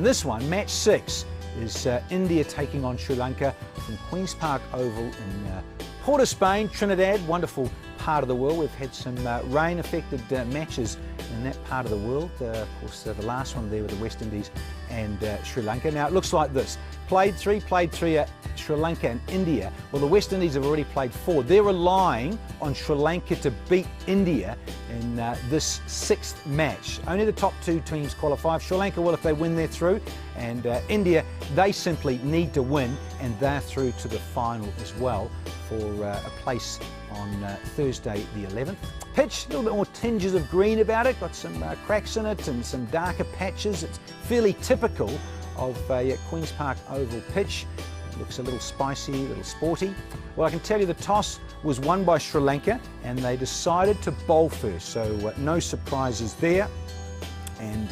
This one, match 6, is India taking on Sri Lanka from Queen's Park Oval in Port of Spain, Trinidad, wonderful part of the world. We've had some rain-affected matches in that part of the world. Of course, the last one there with the West Indies and Sri Lanka. Now, it looks like this. Played three, Sri Lanka and India. Well, the West Indies have already played 4. They're relying on Sri Lanka to beat India in this 6th match. Only the top 2 teams qualify. Sri Lanka will if they win, they're through. And India, they simply need to win, and they're through to the final as well for a place on Thursday the 11th. Pitch, a little bit more tinges of green about it, got some cracks in it and some darker patches. It's fairly typical of a Queen's Park Oval pitch. It looks a little spicy, a little sporty. Well, I can tell you the toss was won by Sri Lanka and they decided to bowl first, so no surprises there. And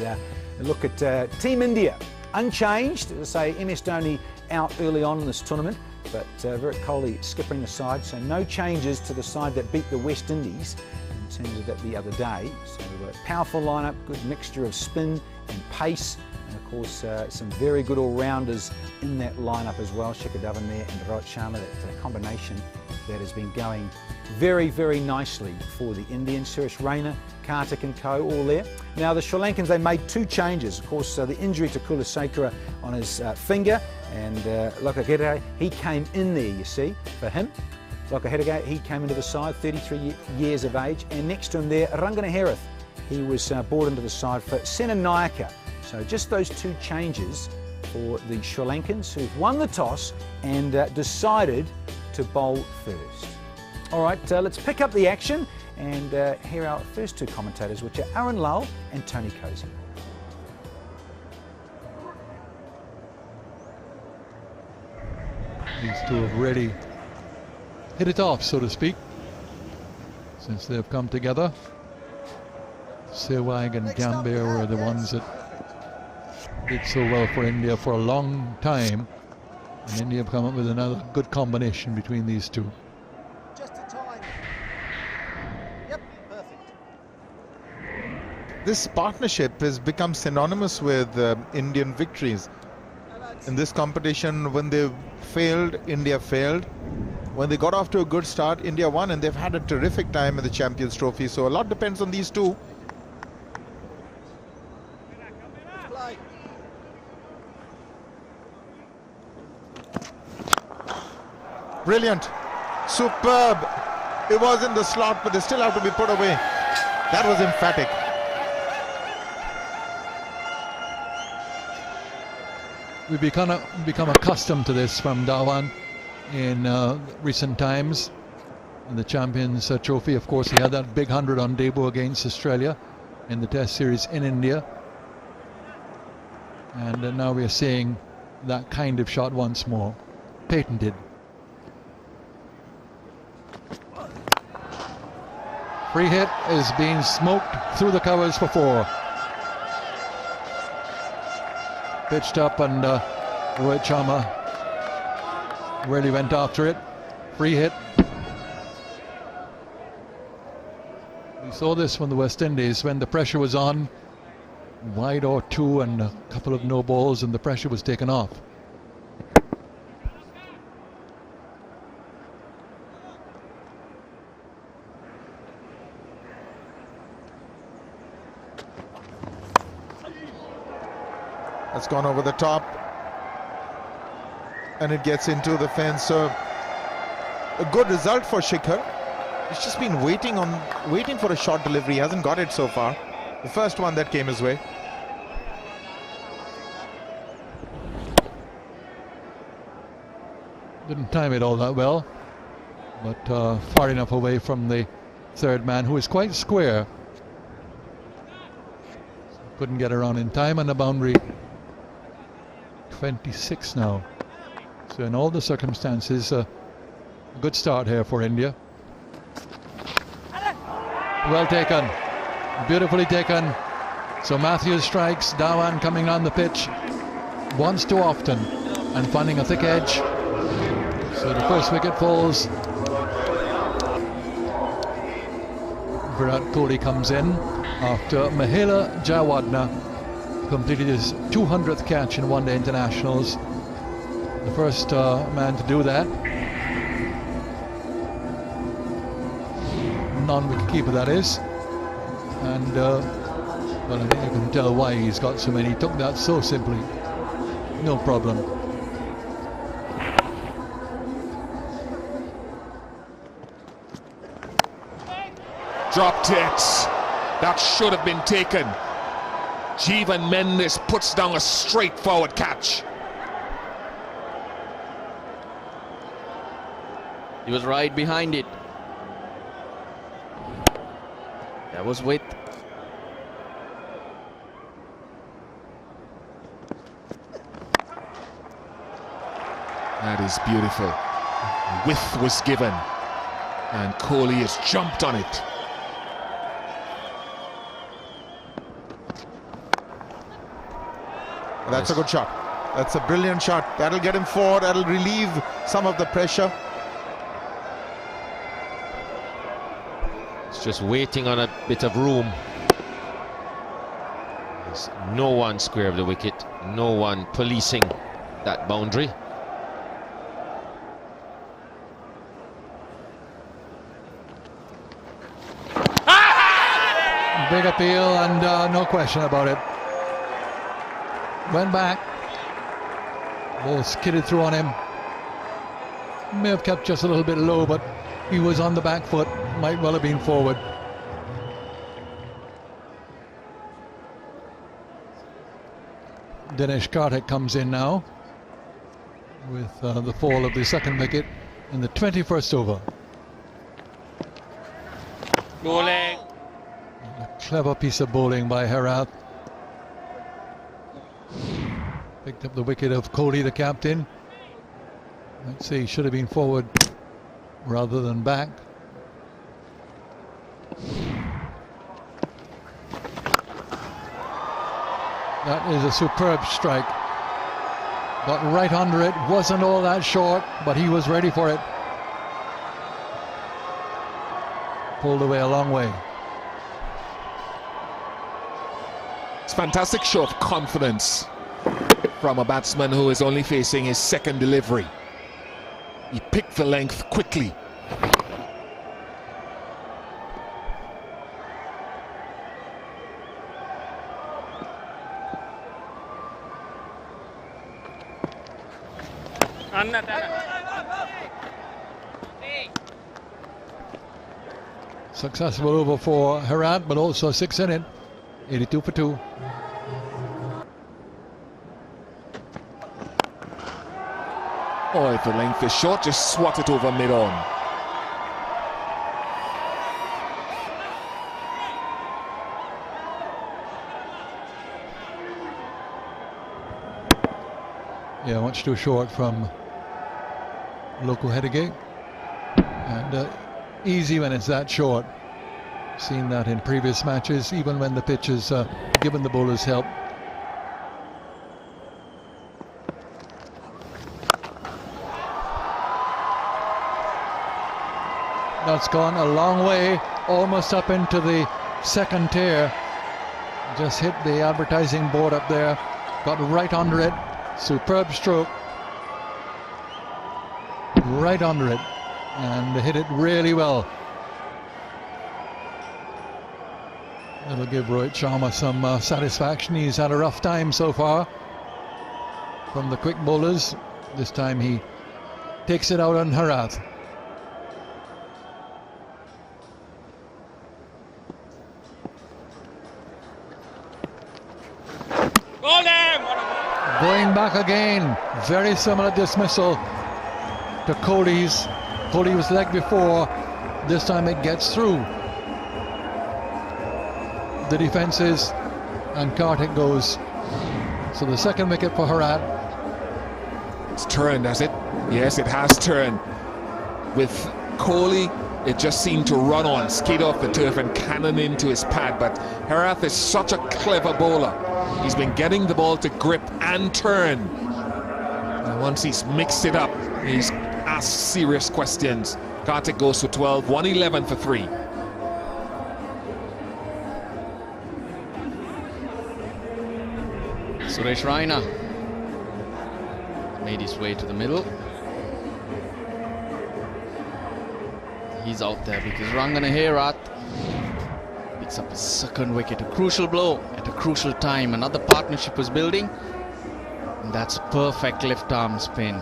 look at Team India, unchanged. As I say, MS Dhoni out early on in this tournament, but Virat Kohli skipping the side, so no changes to the side that beat the West Indies in terms of that the other day. So powerful lineup, good mixture of spin and pace, and of course some very good all-rounders in that lineup as well. Shikhar Dhawan there and Rohit Sharma, that combination that has been going very, very nicely for the Indians. Suresh Raina, Karthik and co, all there. Now the Sri Lankans, they made 2 changes. Of course, the injury to Kulasekaram on his finger, and Lokaheta, he came in there, you see, for him. Lokaheta, he came into the side, 33 years of age, and next to him there, Ranganaherath, he was brought into the side for Senanayaka. So just those 2 changes for the Sri Lankans, who've won the toss and decided to bowl first. All right, let's pick up the action and hear our first 2 commentators, which are Aaron Lull and Tony Cozy. These 2 have really hit it off, so to speak, since they've come together. Sehwag and Gambhir were the ones that did so well for India for a long time, and India have come up with another good combination between these 2. Just a time. Yep, perfect. This partnership has become synonymous with Indian victories. In this competition, when they failed, India failed. When they got off to a good start, India won, and they've had a terrific time in the Champions Trophy. So a lot depends on these 2. Brilliant, superb. It was in the slot, but they still have to be put away. That was emphatic. We've become accustomed to this from Dhawan in recent times. In the Champions Trophy, of course, he had that big 100 on debut against Australia in the Test series in India. And now we're seeing that kind of shot once more, patented. Free hit is being smoked through the covers for 4. Pitched up, and Rohit Sharma really went after it. Free hit. We saw this from the West Indies when the pressure was on. Wide or 2 and a couple of no balls, and the pressure was taken off. That's gone over the top, and it gets into the fence. So a good result for Shikhar. He's just been waiting for a short delivery. He hasn't got it so far. The first one that came his way. Didn't time it all that well, but far enough away from the 3rd man, who is quite square. Couldn't get around in time, and the boundary 26 now. So in all the circumstances, a good start here for India. Well taken, beautifully taken. So Matthews strikes, Dhawan coming on the pitch once too often and finding a thick edge. So the first wicket falls. Virat Kohli comes in after Mahela Jayawardene completed his 200th catch in one-day internationals. The first man to do that. Non-wicket keeper, that is. And well, I think you can tell why he's got so many. He took that so simply. No problem. Dropped it. That should have been taken. Jeevan Mendes puts down a straightforward catch. He was right behind it. That was width. That is beautiful. Width was given, and Kohli has jumped on it. That's a good shot. That's a brilliant shot. That'll get him forward. That'll relieve some of the pressure. It's just waiting on a bit of room. There's no one square of the wicket, no one policing that boundary. Big appeal, and no question about it. Went back. Ball skidded through on him. May have kept just a little bit low, but he was on the back foot. Might well have been forward. Dinesh Karthik comes in now with the fall of the second wicket in the 21st over. Bowling. A clever piece of bowling by Herath. Picked up the wicket of Kohli, the captain. I'd say he should have been forward rather than back. That is a superb strike. Got right under it, wasn't all that short, but he was ready for it. Pulled away a long way. It's a fantastic show of confidence from a batsman who is only facing his second delivery. He picked the length quickly. Successful over for Herath, but also 6 in it. 82 for 2. Oh, if the length is short, just swat it over mid-on. Yeah, much too short from Loco Hedigate. And easy when it's that short. Seen that in previous matches, even when the pitch is given the bowlers help. That's gone a long way, almost up into the second tier. Just hit the advertising board up there, got right under it. Superb stroke. Right under it, and hit it really well. That'll give Rohit Sharma some satisfaction. He's had a rough time so far from the quick bowlers. This time he takes it out on Herath. Going back again, very similar dismissal to Kohli's. Kohli was leg before, this time it gets through the defences and Karthik goes. So the second wicket for Herath. It's turned, has it? Yes, it has turned. With Kohli, it just seemed to run on, skid off the turf and cannon into his pad, but Herath is such a clever bowler. He's been getting the ball to grip and turn. And once he's mixed it up, he's asked serious questions. Karthik goes for 12, 111 for 3. Suresh Raina made his way to the middle. He's out there because Rangana Herath picks up his second wicket. A crucial blow at a crucial time. Another partnership was building. And that's perfect left arm spin.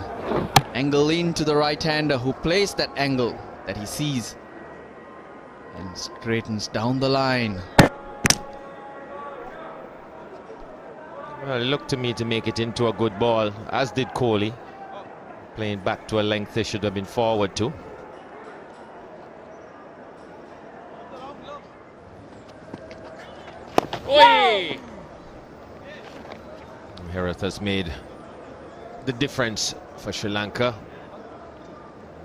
Angle into the right-hander who plays that angle that he sees and straightens down the line. Well, it looked to me to make it into a good ball, as did Kohli. Playing back to a length they should have been forward to. Oi! Herath has made the difference for Sri Lanka.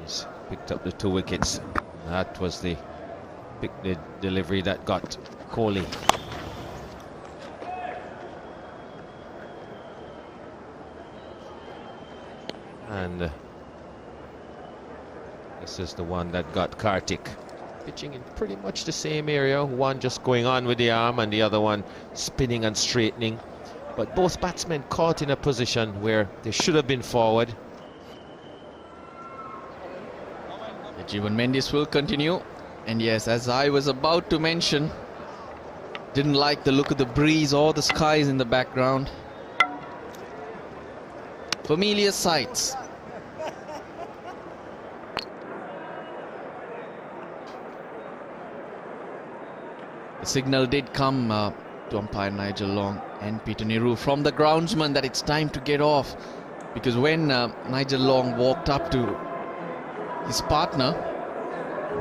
He's picked up the 2 wickets. That was the delivery that got Kohli. And this is the one that got Karthik. Pitching in pretty much the same area, one just going on with the arm and the other one spinning and straightening. But both batsmen caught in a position where they should have been forward. The Jeevan Mendis will continue. And yes, as I was about to mention, didn't like the look of the breeze or the skies in the background. Familiar sights. The signal did come to umpire Nigel Long and Peter Nehru from the groundsman that it's time to get off, because when Nigel Long walked up to his partner,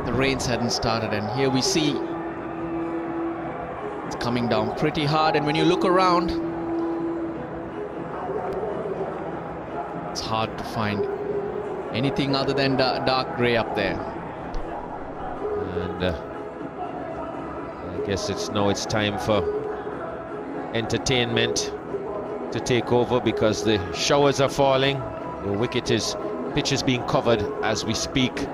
the rains hadn't started, and here we see it's coming down pretty hard. And when you look around, it's hard to find anything other than dark grey up there. And I guess it's time for entertainment to take over, because the showers are falling. The pitch is being covered as we speak.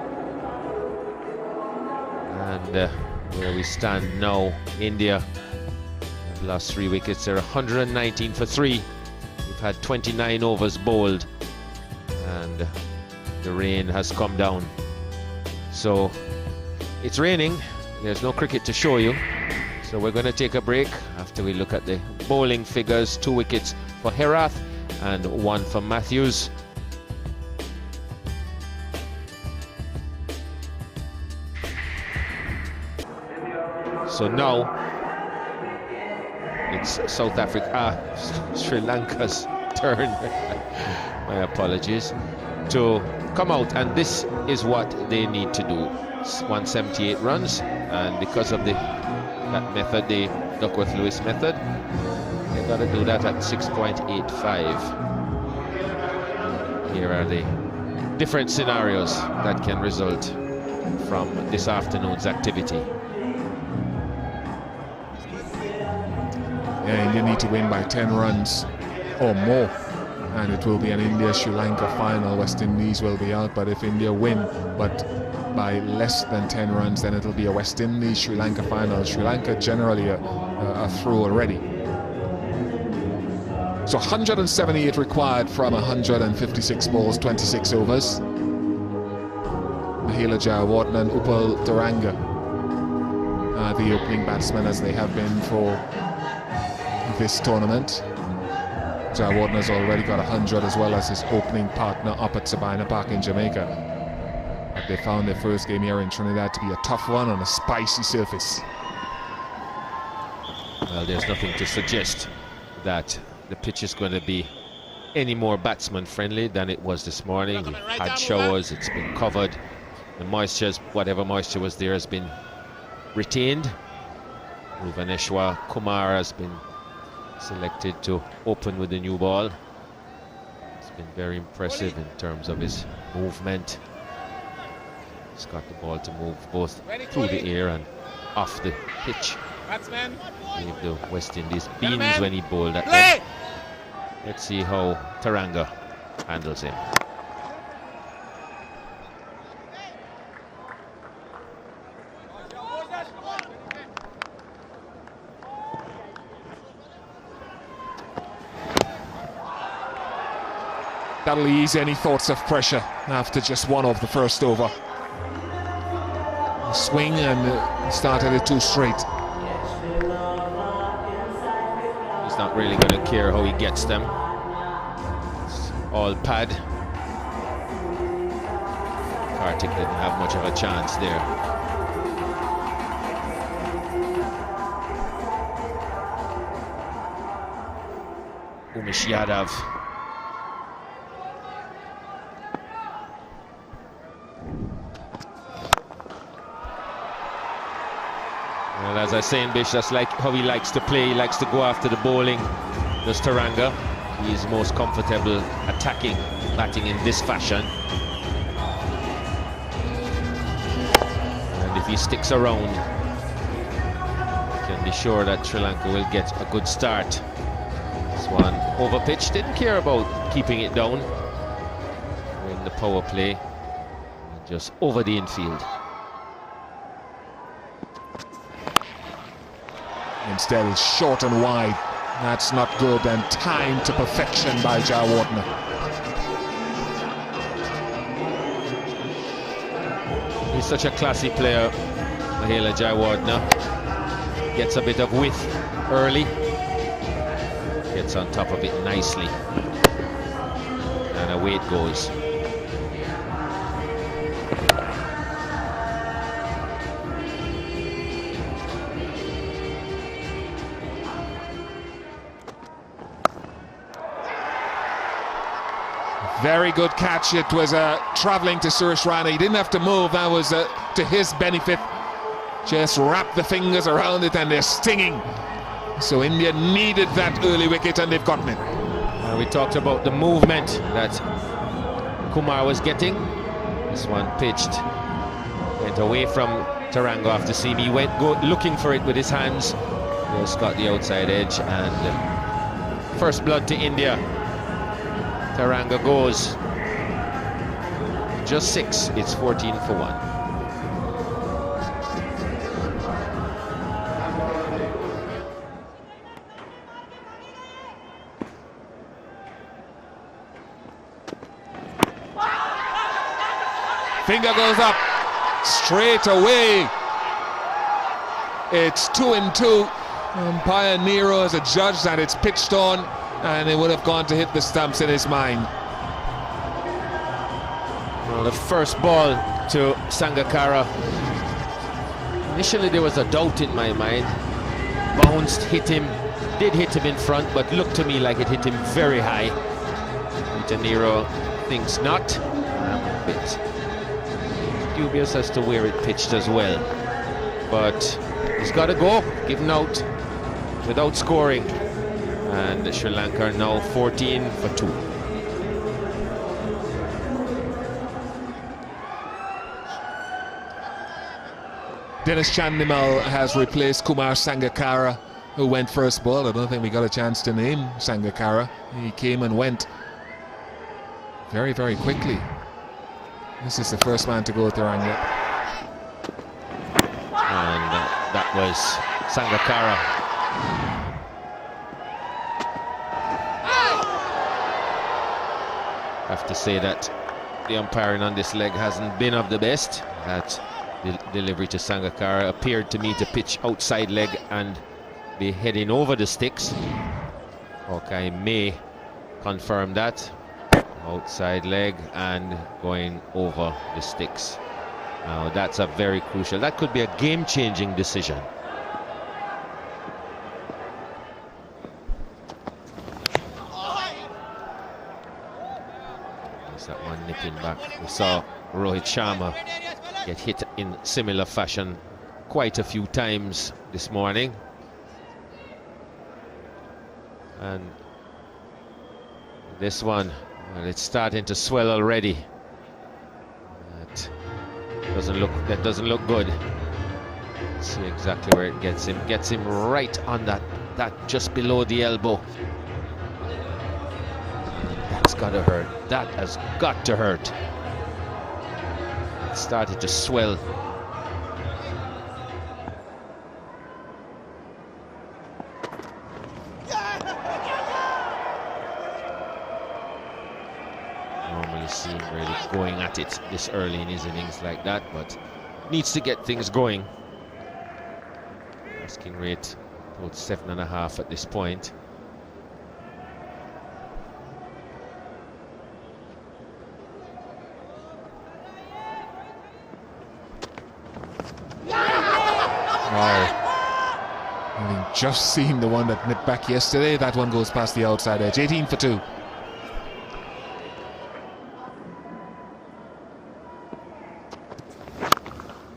And where we stand now, India have lost 3 wickets. They're 119 for 3. We've had 29 overs bowled, and the rain has come down. So it's raining. There's no cricket to show you. So we're going to take a break after we look at the bowling figures. 2 wickets for Herath and 1 for Matthews. So now it's Sri Lanka's turn, my apologies, to come out, and this is what they need to do. 178 runs, and because of that method, the Duckworth-Lewis method, they've got to do that at 6.85. Here are the different scenarios that can result from this afternoon's activity. Yeah, India need to win by 10 runs or more, and it will be an India-Sri Lanka final. West Indies will be out, but if India win but by less than 10 runs, then it'll be a West Indies-Sri Lanka final. Sri Lanka generally are through already. So 178 required from 156 balls, 26 overs. Mahela Jayawardene and Upal Taranga are the opening batsmen, as they have been for this tournament. Jayawardene has already got 100, as well as his opening partner up at Sabina Park in Jamaica. But they found their first game here in Trinidad to be a tough one on a spicy surface. Well, there's nothing to suggest that the pitch is going to be any more batsman friendly than it was this morning. We've had showers, it's been covered. The moisture, whatever moisture was there, has been retained. Bhuvaneshwar Kumar has been selected to open with the new ball. It's been very impressive in terms of his movement. He's got the ball to move both through the air and off the pitch. Gave the West Indies beans when he bowled at them. Let's see how Taranga handles him. That'll ease any thoughts of pressure after just one of the first over. Swing and started it too straight. He's not really going to care how he gets them. It's all pad. Kartik didn't have much of a chance there. Umesh Yadav. Well, as I say in Bish, that's like how he likes to play. He likes to go after the bowling. Does Taranga. He's most comfortable attacking, batting in this fashion. And if he sticks around, you can be sure that Sri Lanka will get a good start. This one over pitch, didn't care about keeping it down. In the power play, just over the infield. Instead, it's short and wide. That's not good, and timed to perfection by Jayawardene. He's such a classy player, Mahela Jayawardene. Gets a bit of width early. Gets on top of it nicely. And away it goes. Very good catch. It was travelling to Suresh Rana. He didn't have to move. That was to his benefit. Just wrap the fingers around it and they're stinging. So India needed that early wicket and they've gotten it. We talked about the movement that Kumar was getting. This one pitched. Went away from Taranga after CB. Went looking for it with his hands. Just got the outside edge and first blood to India. Taranga goes just 6. It's 14 for 1. Finger goes up straight away. It's 2 and 2. Umpire Nero has adjudged that it's pitched on, and it would have gone to hit the stumps in his mind. Well, the first ball to Sangakkara. Initially there was a doubt in my mind. Bounced, hit him, did hit him in front, but looked to me like it hit him very high. Peter Nero thinks not. I'm a bit dubious as to where it pitched as well. But he's got to go, given out without scoring. And Sri Lanka are now 14 for 2. Dinesh Chandimal has replaced Kumar Sangakkara, who went first ball. I don't think we got a chance to name Sangakkara. He came and went very, very quickly. This is the first man to go at Taranga. And that was Sangakkara. I have to say that the umpiring on this leg hasn't been of the best. That delivery to Sangakkara appeared to me to pitch outside leg and be heading over the sticks. Hawkeye may confirm that. Outside leg and going over the sticks. Now that's a very crucial, that could be a game-changing decision. There's that one nipping back. We saw Rohit Sharma get hit in similar fashion quite a few times this morning. And this one, well, it's starting to swell already. That doesn't look good. Let's see exactly where it gets him. Gets him right on that just below the elbow. That's gotta hurt. That has got to hurt. It started to swell. really see him really going at it this early in his innings like that, but needs to get things going. Asking rate about 7.5 at this point. Wow. Having just seen the one that nipped back yesterday, that one goes past the outside edge. 18 for 2.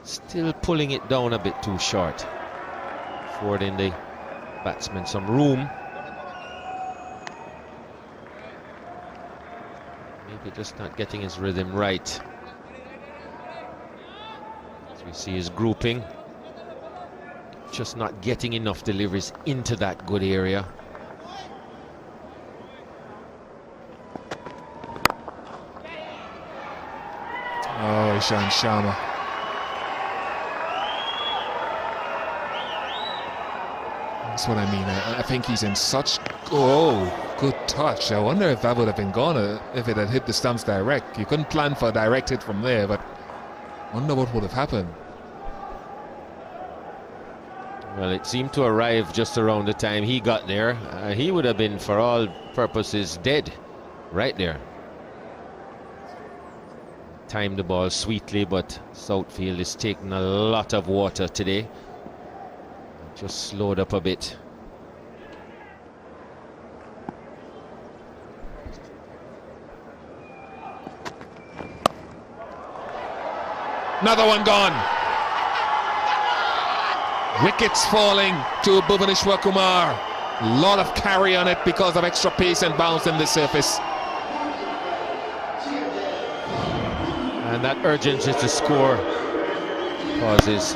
Still pulling it down a bit too short, affording the batsman some room. Maybe just not getting his rhythm right. As we see his grouping, just not getting enough deliveries into that good area. Oh, Ishan Sharma. That's what I mean. I think he's in such... Oh, good touch. I wonder if that would have been gone if it had hit the stumps direct. You couldn't plan for a direct hit from there, but I wonder what would have happened. Well, it seemed to arrive just around the time he got there. He would have been, for all purposes, dead right there. Timed the ball sweetly, but Southfield is taking a lot of water today. Just slowed up a bit. Another one gone. Wickets falling to Bhuvaneshwar Kumar. A lot of carry on it because of extra pace and bounce in the surface. And that urgency to score causes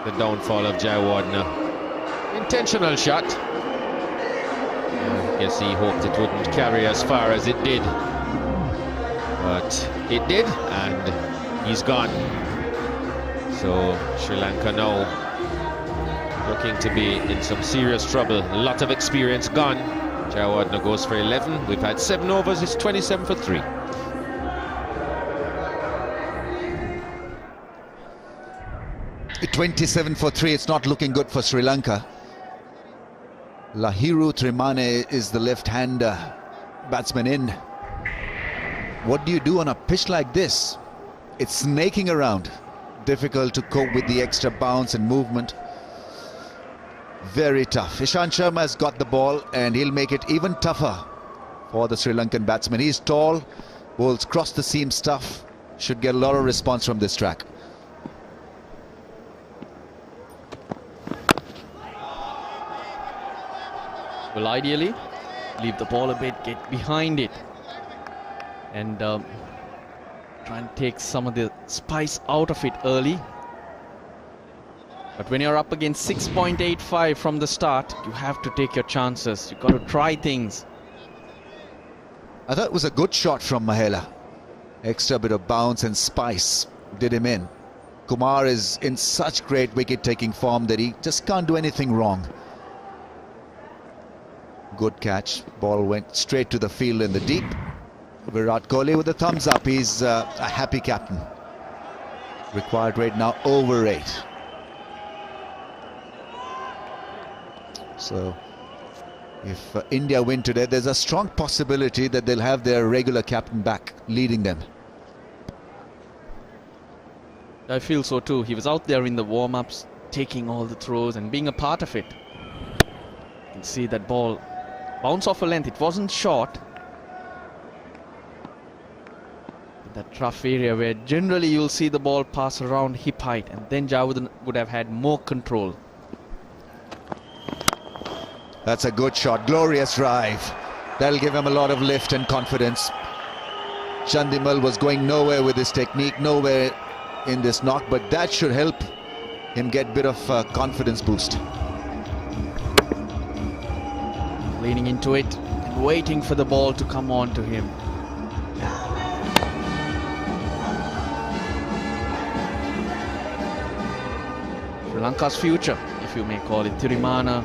the downfall of Jayawardene. Intentional shot. I guess he hoped it wouldn't carry as far as it did. But it did, and he's gone. So Sri Lanka now looking to be in some serious trouble. A lot of experience gone. Jayawardene goes for 11. We've had 7 overs. It's 27 for 3. At 27 for 3, it's not looking good for Sri Lanka. Lahiru Trimane is the left-hander batsman in. What do you do on a pitch like this? It's snaking around. Difficult to cope with the extra bounce and movement. Very tough. Ishan Sharma has got the ball and he'll make it even tougher for the Sri Lankan batsman. He's tall, bowls cross the seam stuff. Should get a lot of response from this track. Well, ideally, leave the ball a bit, get behind it, and try and take some of the spice out of it early. But when you're up against 6.85 from the start, you have to take your chances. You've got to try things. I thought it was a good shot from Mahela. Extra bit of bounce and spice did him in. Kumar is in such great wicket-taking form that he just can't do anything wrong. Good catch. Ball went straight to the field in the deep. Virat Kohli with a thumbs up. He's a happy captain. Required rate now over 8. So if India win today, there's a strong possibility that they'll have their regular captain back leading them. I feel so too. He was out there in the warm-ups, taking all the throws and being a part of it. You can see that ball bounce off a length. It wasn't short. That rough area where generally you'll see the ball pass around hip height, and then Jayawardene would have had more control. That's a good shot. Glorious drive. That'll give him a lot of lift and confidence. Chandimal was going nowhere with his technique, nowhere in this knock, but that should help him get a bit of confidence boost. Leaning into it and waiting for the ball to come on to him. Sri Lanka's future, if you may call it. Thirimana,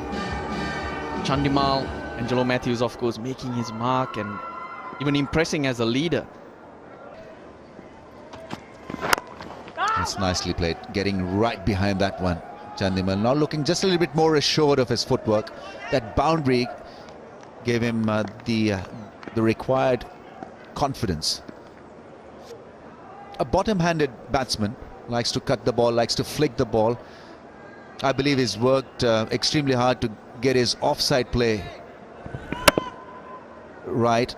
Chandimal, Angelo Matthews, of course, making his mark and even impressing as a leader. That's nicely played, getting right behind that one. Chandimal now looking just a little bit more assured of his footwork. That boundary gave him the required confidence. A bottom-handed batsman, likes to cut the ball, likes to flick the ball. I believe he's worked extremely hard to get his offside play right.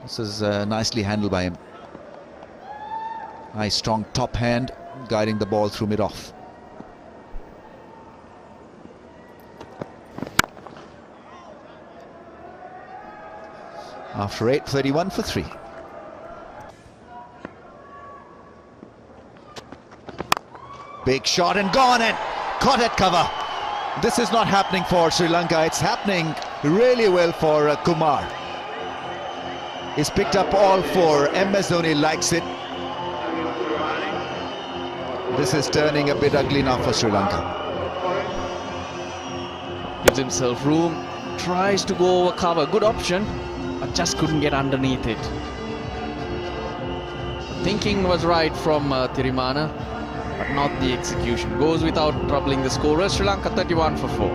This is nicely handled by him. Nice strong top hand guiding the ball through mid-off. After 8, 31 for 3. Big shot and gone, and caught at cover. This is not happening for Sri Lanka. It's happening really well for Kumar. He's picked up all 4. MS Dhoni likes it. This is turning a bit ugly now for Sri Lanka. Gives himself room, tries to go over cover. Good option, but just couldn't get underneath it. Thinking was right from Thirimana, but not the execution. Goes without troubling the scorer. Sri Lanka 31 for 4.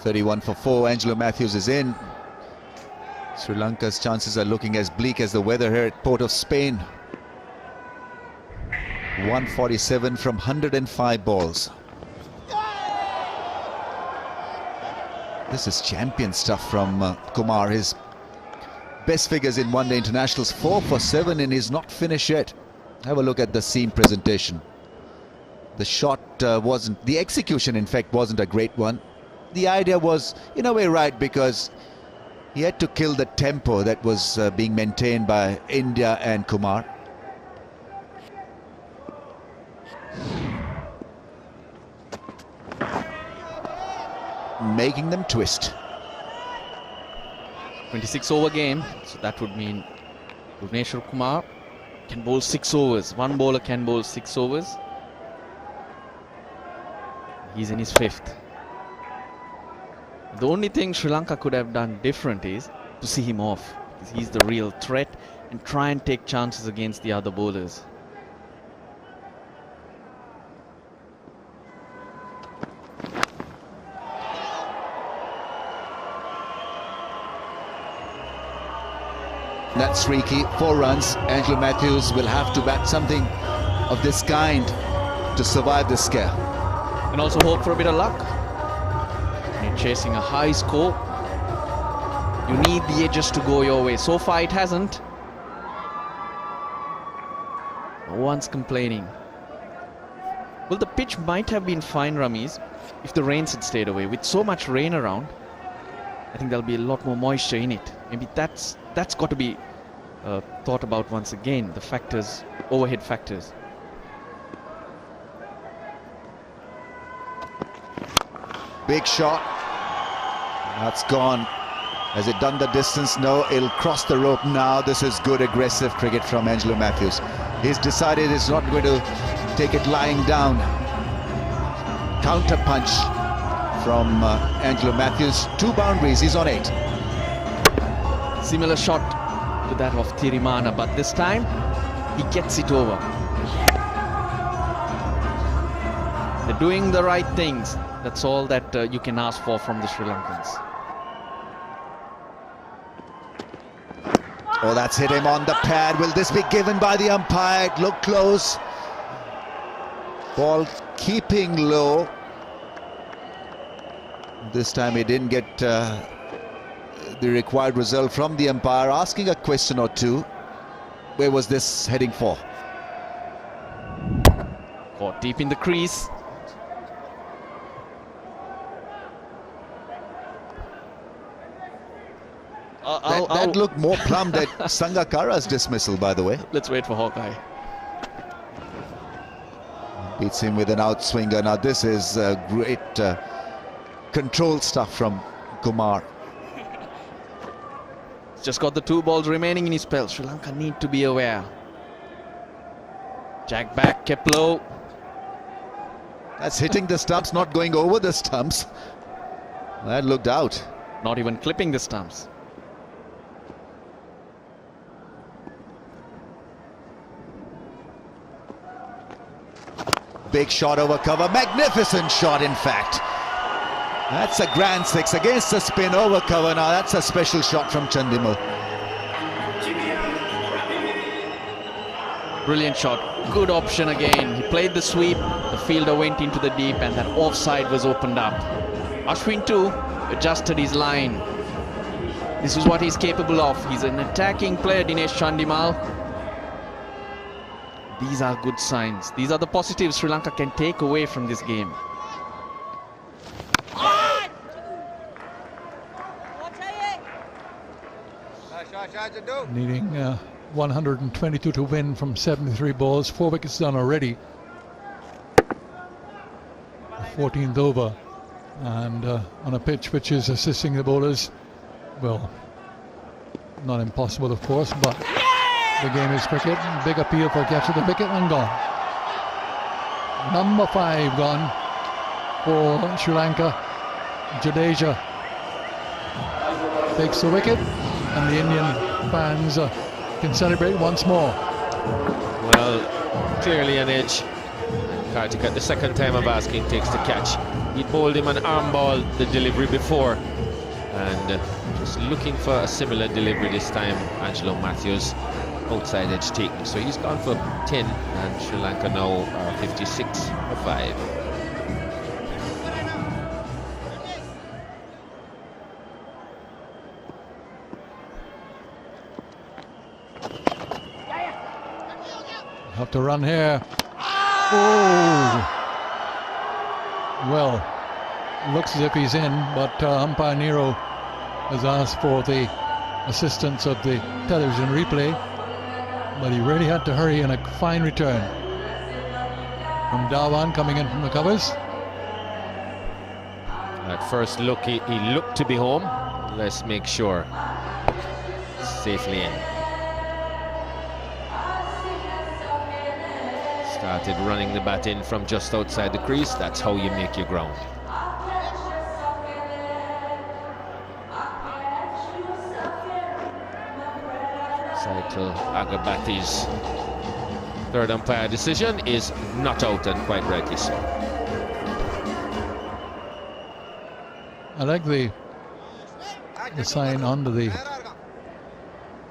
.31 for 4. Angelo Matthews is in. Sri Lanka's chances are looking as bleak as the weather here at Port of Spain. 147 from 105 balls. This is champion stuff from Kumar. His best figures in one-day internationals, 4 for 7, and he's not finished yet. Have a look at the seam presentation. The shot wasn't, the execution in fact wasn't a great one. The idea was in a way right, because he had to kill the tempo that was being maintained by India and Kumar. Making them twist. 26 over game, so that would mean Bhuvneshwar Kumar can bowl 6 overs. One bowler can bowl 6 overs. He's in his 5th. The only thing Sri Lanka could have done different is to see him off, because he's the real threat, and try and take chances against the other bowlers. That's Sriki, 4 runs. Angelo Matthews will have to bat something of this kind to survive this scare. And also hope for a bit of luck. When you're chasing a high score, you need the edges to go your way. So far it hasn't. No one's complaining. Well, the pitch might have been fine, Rameez, if the rains had stayed away. With so much rain around, I think there'll be a lot more moisture in it. Maybe that's got to be thought about once again, the factors, overhead factors. Big shot. That's gone. Has it done the distance? No, it'll cross the rope now. This is good aggressive cricket from Angelo Matthews. He's decided he's not going to take it lying down. Counter punch from Angelo Matthews. 2 boundaries, he's on 8. Similar shot to that of Thirimana, but this time he gets it over. They're doing the right things. That's all that you can ask for from the Sri Lankans. Oh, that's hit him on the pad. Will this be given by the umpire? It looked close. Ball keeping low. This time he didn't get the required result from the umpire, asking a question or two. Where was this heading for? Caught deep in the crease. That looked more plumb than Sangakkara's dismissal, by the way. Let's wait for Hawkeye. Beats him with an outswinger. Now this is great control stuff from Kumar. He's just got the 2 balls remaining in his spell. Sri Lanka need to be aware. Jack back, kept low. That's hitting the stumps, not going over the stumps. That looked out. Not even clipping the stumps. Big shot over cover. Magnificent shot, in fact. That's a grand six against the spin over cover. Now that's a special shot from Chandimal. Brilliant shot. Good option again. He played the sweep. The fielder went into the deep and that offside was opened up. Ashwin too adjusted his line. This is what he's capable of. He's an attacking player, Dinesh Chandimal. These are good signs. These are the positives Sri Lanka can take away from this game. Needing 122 to win from 73 balls. 4 wickets done already. 14th over. And on a pitch which is assisting the bowlers, well, not impossible of course, but the game is cricket. Big appeal for catching the wicket and gone. Number 5 gone for Sri Lanka. Jadeja takes the wicket and the Indian fans can celebrate once more. Well, clearly an edge. Kartik at the second time of asking takes the catch. He bowled him an arm ball the delivery before, and just looking for a similar delivery this time. Angelo Matthews outside edge taken, so he's gone for 10 and Sri Lanka now are 56 for 5. Have to run here. Oh! Well, looks as if he's in, but umpire Nero has asked for the assistance of the television replay, but he really had to hurry, and a fine return from Dhawan coming in from the covers. At first look, he looked to be home. Let's make sure. Safely in. Started running the bat in from just outside the crease. That's how you make your ground. Saitul Agabati's third umpire decision is not out, and quite rightly so. I like the sign under the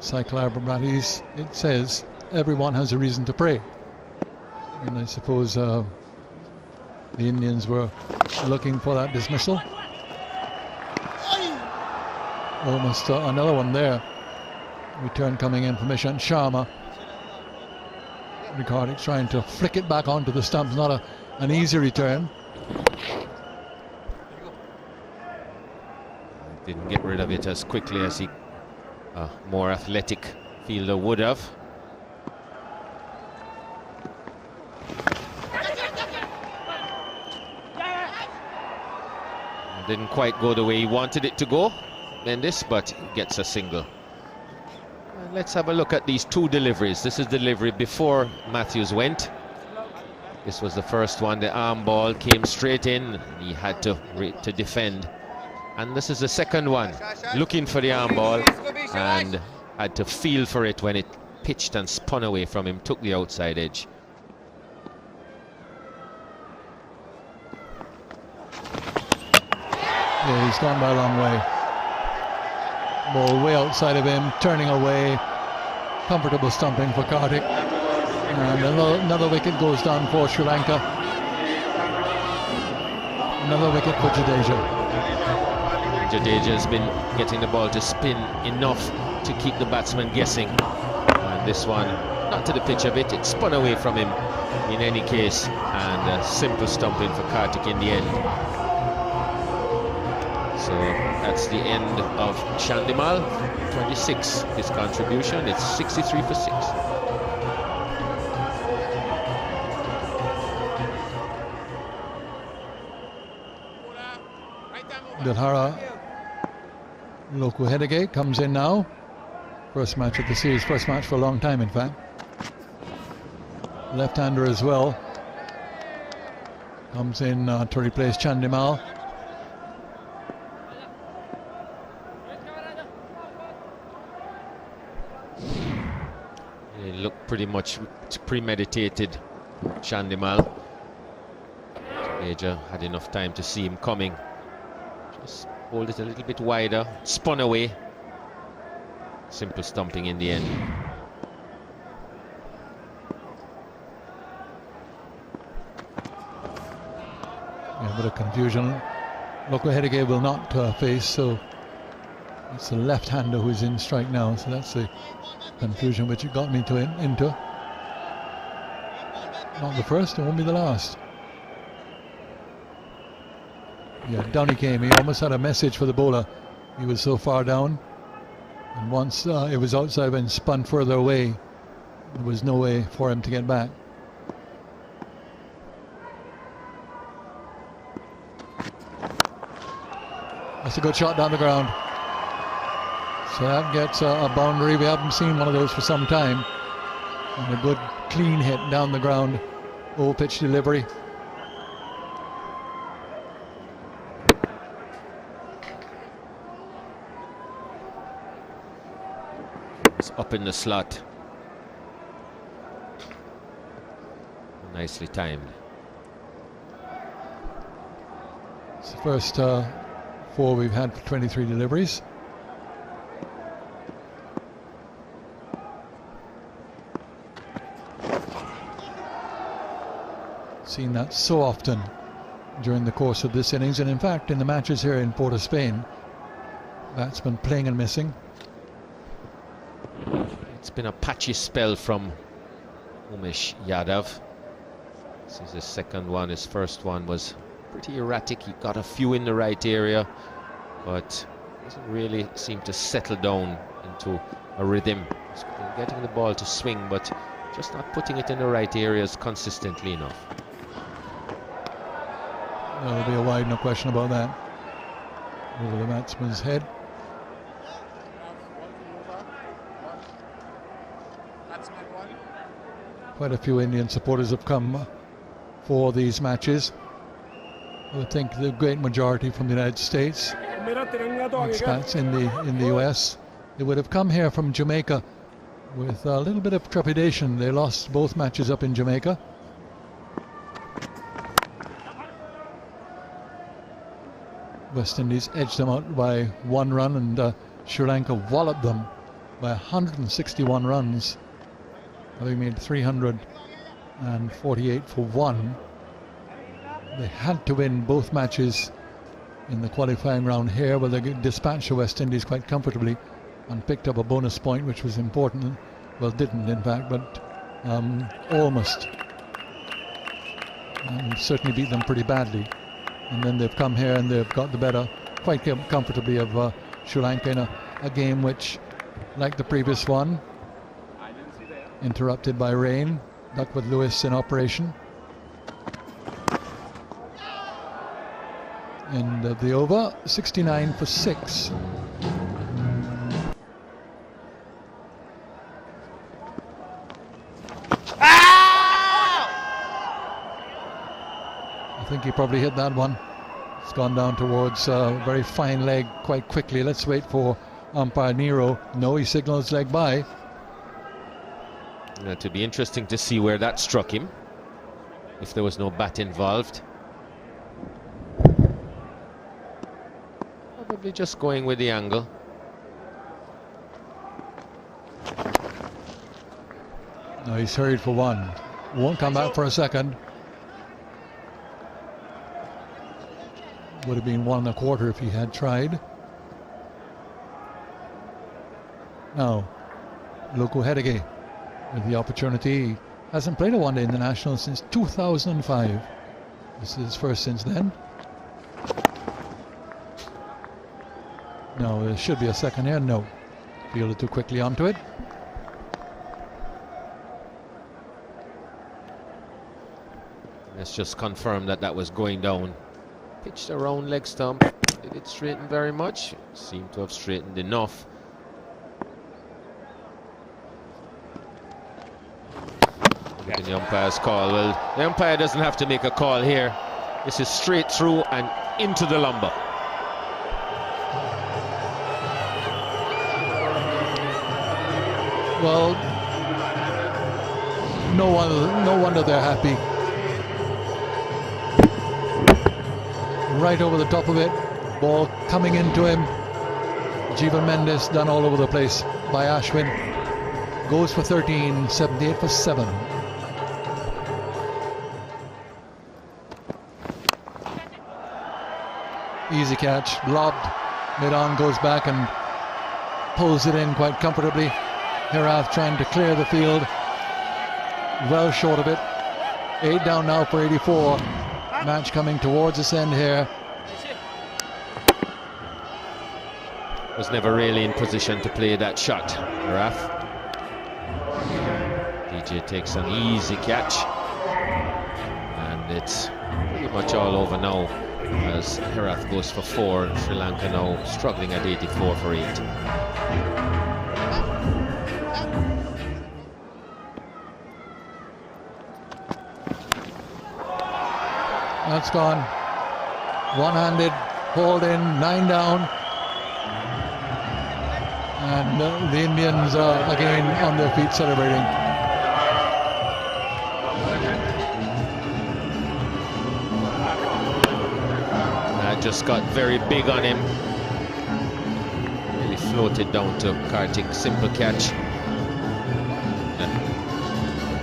Saitul Agabati's. It says everyone has a reason to pray. And I suppose the Indians were looking for that dismissal. Almost another one there. Return coming in from Ishant Sharma. Kartik trying to flick it back onto the stumps. Not an easy return. Didn't get rid of it as quickly as he more athletic fielder would have. Didn't quite go the way he wanted it to go, Mendes, but gets a single. Let's have a look at these two deliveries. This is delivery before Matthews went. This was the first one. The arm ball came straight in. He had to defend. And this is the second one, looking for the arm ball and had to feel for it when it pitched and spun away from him, took the outside edge. Yeah, he's gone by a long way. Ball way outside of him, turning away. Comfortable stumping for Kartik. And another wicket goes down for Sri Lanka. Another wicket for Jadeja. Jadeja has been getting the ball to spin enough to keep the batsman guessing. And this one, not to the pitch of it, it spun away from him in any case. And a simple stumping for Kartik in the end. So that's the end of Chandimal. 26 his contribution. It's 63 for 6. Dilhara Lokuhedege comes in now. First match of the series, first match for a long time in fact. Left-hander as well. Comes in to replace Chandimal. It looked pretty much premeditated, Chandimal. Major had enough time to see him coming. Just hold it a little bit wider, spun away. Simple stumping in the end. Yeah, a bit of confusion. Lokohedege will not face, so it's the left-hander who's in strike now. So that's the confusion which it got me into. Not the first, it won't be the last. Yeah, down he came. He almost had a message for the bowler. He was so far down. And once it was outside and spun further away, there was no way for him to get back. That's a good shot down the ground. So that gets a boundary. We haven't seen one of those for some time. And a good clean hit down the ground. Full pitch delivery. It's up in the slot. Nicely timed. It's the first 4 we've had for 23 deliveries. Seen that so often during the course of this innings, and in fact in the matches here in Port of Spain, batsmen playing and missing. It's been a patchy spell from Umesh Yadav. This is his second one. His first one was pretty erratic. He got a few in the right area, but doesn't really seem to settle down into a rhythm. He's getting the ball to swing, but just not putting it in the right areas consistently enough. There'll be a wide, no question about that. Over the batsman's head. Quite a few Indian supporters have come for these matches. I would think the great majority from the United States, expats in the US. They would have come here from Jamaica with a little bit of trepidation. They lost both matches up in Jamaica. West Indies edged them out by 1 run, and Sri Lanka walloped them by 161 runs, having made 348 for 1. They had to win both matches in the qualifying round here, where they dispatched the West Indies quite comfortably and picked up a bonus point, which was important. Well, didn't in fact, but almost. And certainly beat them pretty badly. And then they've come here and they've got the better quite comfortably of Sri Lanka in a game which, like the previous one, interrupted by rain. Duckworth Lewis in operation. End of the over, 69 for 6. I think he probably hit that one. It's gone down towards a very fine leg quite quickly. Let's wait for umpire Nero. No, he signals leg by. It'll be interesting to see where that struck him, if there was no bat involved. Probably just going with the angle. No, he's hurried for 1. Won't come back for a second. Would have been 1 1/4 if he had tried. Now, Lokohedege with the opportunity. Hasn't played a one-day international since 2005. This is his first since then. No, there should be a second here. No. Fielded too quickly onto it. Let's just confirm that that was going down. Pitched around leg stump. Did it straighten very much? Seemed to have straightened enough. Look at the umpire's call. Well, the umpire doesn't have to make a call here. This is straight through and into the lumber. Well, no wonder they're happy. Right over the top of it, ball coming into him. Jeevan Mendes done all over the place by Ashwin. Goes for 13, 78 for 7. Easy catch, lobbed. Mid-on goes back and pulls it in quite comfortably. Herath trying to clear the field. Well short of it. 8 down now for 84. Match coming towards its end here. Was never really in position to play that shot, Herath. DJ takes an easy catch. And it's pretty much all over now as Herath goes for 4. Sri Lanka now struggling at 84 for 8. That's gone. One-handed, hauled in, 9 down. And the Indians are again on their feet celebrating. That just got very big on him. Really floated down to Kartik. Simple catch. And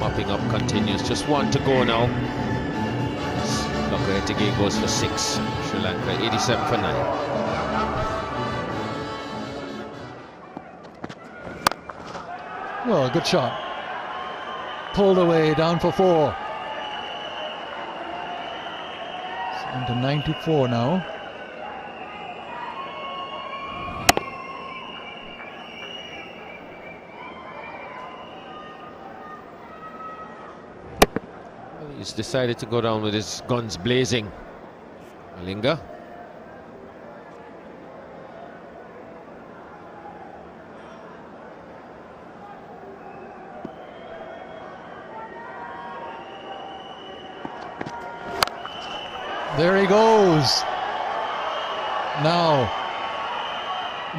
mopping up continues. Just 1 to go now. Lokahetige goes for 6. Sri Lanka 87 for 9. Well, good shot. Pulled away, down for 4. It's into 94 now. He's decided to go down with his guns blazing. Malinga. There he goes. Now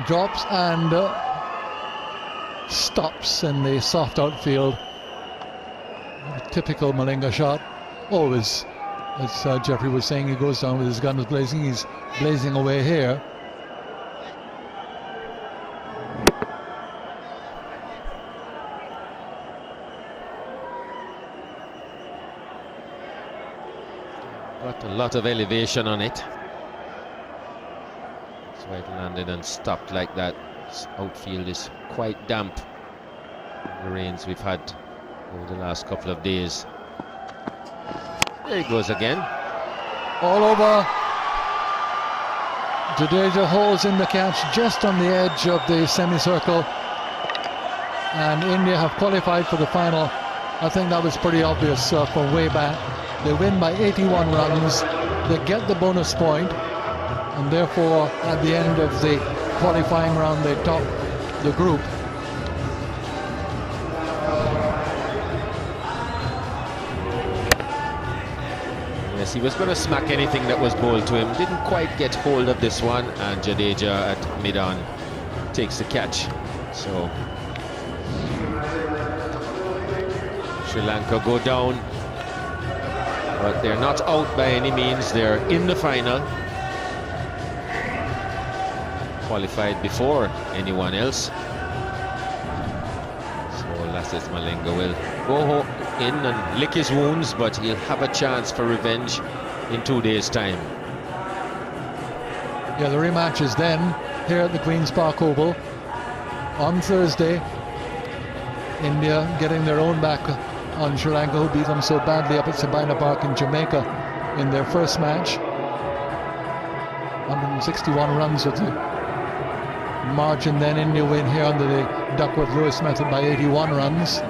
drops and stops in the soft outfield. A typical Malinga shot. Always, as Jeffrey was saying, he goes down with his guns blazing. He's blazing away here. Got a lot of elevation on it. That's why it landed and stopped like that. This outfield is quite damp. The rains we've had over the last couple of days. There he goes again. All over. Jadeja holds in the catch just on the edge of the semicircle. And India have qualified for the final. I think that was pretty obvious from way back. They win by 81 runs. They get the bonus point. And therefore, at the end of the qualifying round, they top the group. Yes, he was going to smack anything that was bowled to him. Didn't quite get hold of this one, and Jadeja at mid-on takes the catch. So Sri Lanka go down, but they're not out by any means. They're in the final, qualified before anyone else. So Lasith Malinga will go in and lick his wounds, but he'll have a chance for revenge in 2 days' time. Yeah, the rematch is then here at the Queen's Park Oval on Thursday. India getting their own back on Sri Lanka, who beat them so badly up at Sabina Park in Jamaica in their first match. 161 runs with the margin. Then India win here under the Duckworth-Lewis method by 81 runs.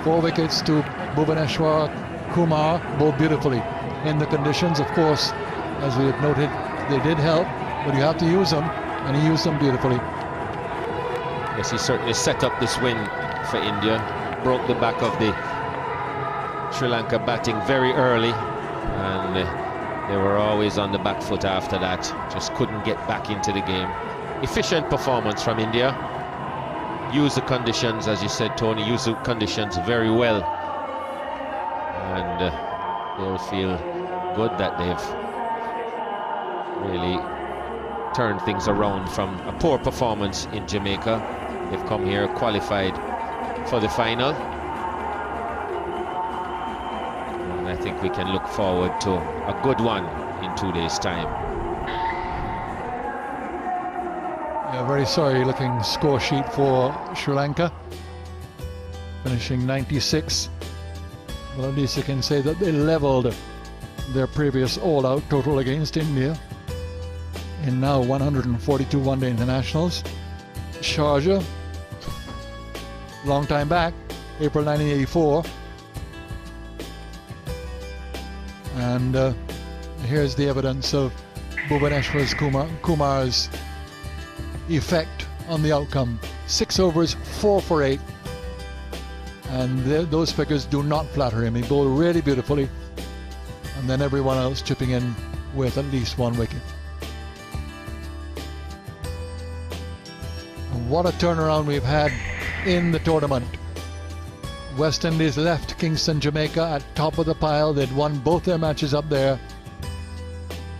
4 wickets to Bhuvaneshwar Kumar, bowled beautifully in the conditions. Of course, as we have noted, they did help, but you have to use them, and he used them beautifully. Yes, he certainly set up this win for India. Broke the back of the Sri Lanka batting very early. and they were always on the back foot after that. Just couldn't get back into the game. Efficient performance from India. Use the conditions, as you said, Tony, use the conditions very well, and they'll feel good that they've really turned things around from a poor performance in Jamaica. They've come here, qualified for the final, and I think we can look forward to a good one in 2 days' time. Yeah, very sorry looking score sheet for Sri Lanka, finishing 96. Well, at least you can say that they leveled their previous all-out total against India in now 142 one-day internationals. Sharjah, long time back, April 1984. And here's the evidence of Bhuvaneshwar's Kumar's effect on the outcome. 6 overs, 4 for 8. And those figures do not flatter him. He bowled really beautifully, and then everyone else chipping in with at least 1 wicket. And what a turnaround we've had in the tournament. West Indies left Kingston, Jamaica at top of the pile. They'd won both their matches up there.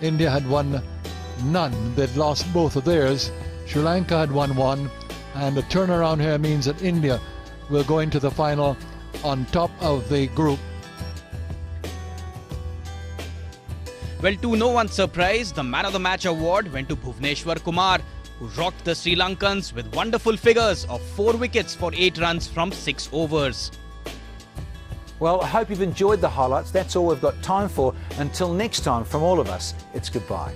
India had won none. They'd lost both of theirs. Sri Lanka had won 1, and the turnaround here means that India will go into the final on top of the group. Well, to no one's surprise, the Man of the Match award went to Bhuvaneshwar Kumar, who rocked the Sri Lankans with wonderful figures of 4 wickets for 8 runs from 6 overs. Well, I hope you've enjoyed the highlights. That's all we've got time for. Until next time, from all of us, it's goodbye.